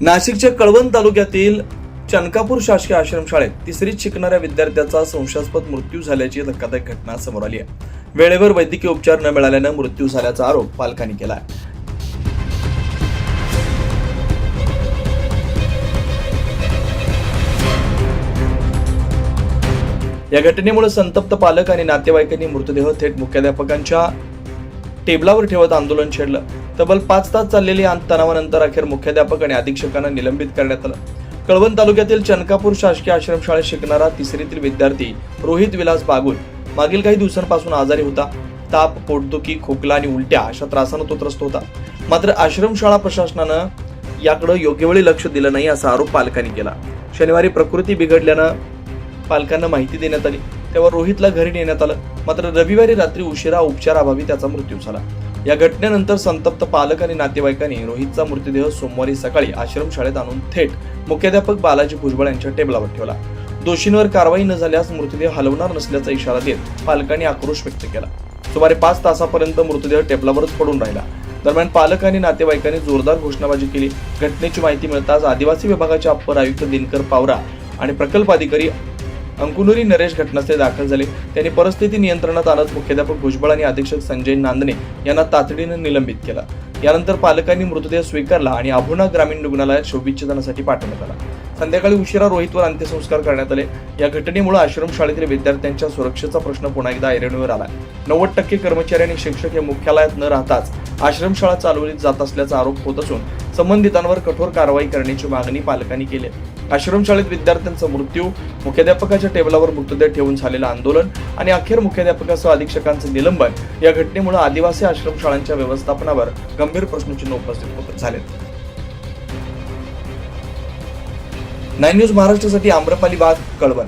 नाशिकच्या कळवण तालुक्यातील चनकापूर शासकीय आश्रमशाळेत तिसरीत शिकणाऱ्या विद्यार्थ्याचा संशयास्पद मृत्यू झाल्याची धक्कादायक घटना समोर आली आहे. वेळेवर वैद्यकीय उपचार न मिळाल्यानं मृत्यू झाल्याचा आरोप पालकांनी केला आहे. या घटनेमुळे संतप्त पालक आणि नातेवाईकांनी मृतदेह थेट मुख्याध्यापकांच्या टेबलावर ठेवत आंदोलन छेडलं. तब्बल 5 तास चाललेल्या तणावानंतर अखेर मुख्याध्यापक आणि अधीक्षकांना निलंबित करण्यात आलं. कळवण तालुक्यातील चनकापूर शासकीय आश्रमशाळेत शिकणारा तिसरीतील विद्यार्थी रोहित विलास बागुल मागील काही दिवसांपासून आजारी होता. ताप, पोटदुखी, खोकला आणि उलट्या अशा त्रासानं तो त्रस्त होता. मात्र आश्रमशाळा प्रशासनानं याकडे योग्य वेळी लक्ष दिलं नाही असा आरोप पालकांनी केला. शनिवारी प्रकृती बिघडल्यानं पालकांना माहिती देण्यात आली, तेव्हा रोहितला घरी नेण्यात आलं. मात्र रविवारी रात्री उशिरा उपचाराअभावी त्याचा मृत्यू झाला. या घटनेनंतर संतप्त पालक आणि नातेवाईकांनी रोहितचा मृतदेह सोमवारी सकाळी आश्रमशाळेत आणून थेट मुख्याध्यापक बालाजी भुजबळ यांच्या टेबलावर ठेवला. दोषींवर कारवाई न झाल्यास मृतदेह हलवणार नसल्याचा इशारा देत पालकांनी आक्रोश व्यक्त केला. सुमारे 5 तासापर्यंत मृतदेह टेबलावरच पडून राहिला. दरम्यान पालक आणि नातेवाईकांनी जोरदार घोषणाबाजी केली. घटनेची माहिती मिळताच आदिवासी विभागाचे अप्पर आयुक्त दिनकर पावरा आणि प्रकल्प अधिकारी अंकुनुरी नरेश घटनास्थळी दाखल झाले. त्यांनी परिस्थिती नियंत्रणात आणत मुख्याध्यापक भुजबळ आणि अधीक्षक संजय नांदणे यांना तातडीनं निलंबित केलं. यानंतर पालकांनी मृतदेह स्वीकारला आणि अभुना ग्रामीण रुग्णालयात शवविच्छेदनासाठी पाठवण्यात आला. संध्याकाळी उशिरा रोहितवर अंत्यसंस्कार करण्यात आले. या घटनेमुळे आश्रमशाळेतील विद्यार्थ्यांच्या सुरक्षेचा प्रश्न पुन्हा एकदा ऐरणीवर आला. 90% कर्मचारी आणि शिक्षक हे मुख्यालयात न राहताच आश्रमशाळा चालवली जात असल्याचा आरोप होत असून संबंधितांवर कठोर कारवाई करण्याची मागणी पालकांनी केली. आश्रमशाळेत विद्यार्थ्यांचा मृत्यू, मुख्याध्यापकाच्या टेबलावर मृतदेह ठेवून झालेलं आंदोलन आणि अखेर मुख्याध्यापकासह अधीक्षकांचं निलंबन या घटनेमुळे आदिवासी आश्रमशाळांच्या व्यवस्थापनावर गंभीर प्रश्नचिन्ह उपस्थित झालेत. 9 न्यूज महाराष्ट्रासाठी आम्रपाली वाघ, कळवण.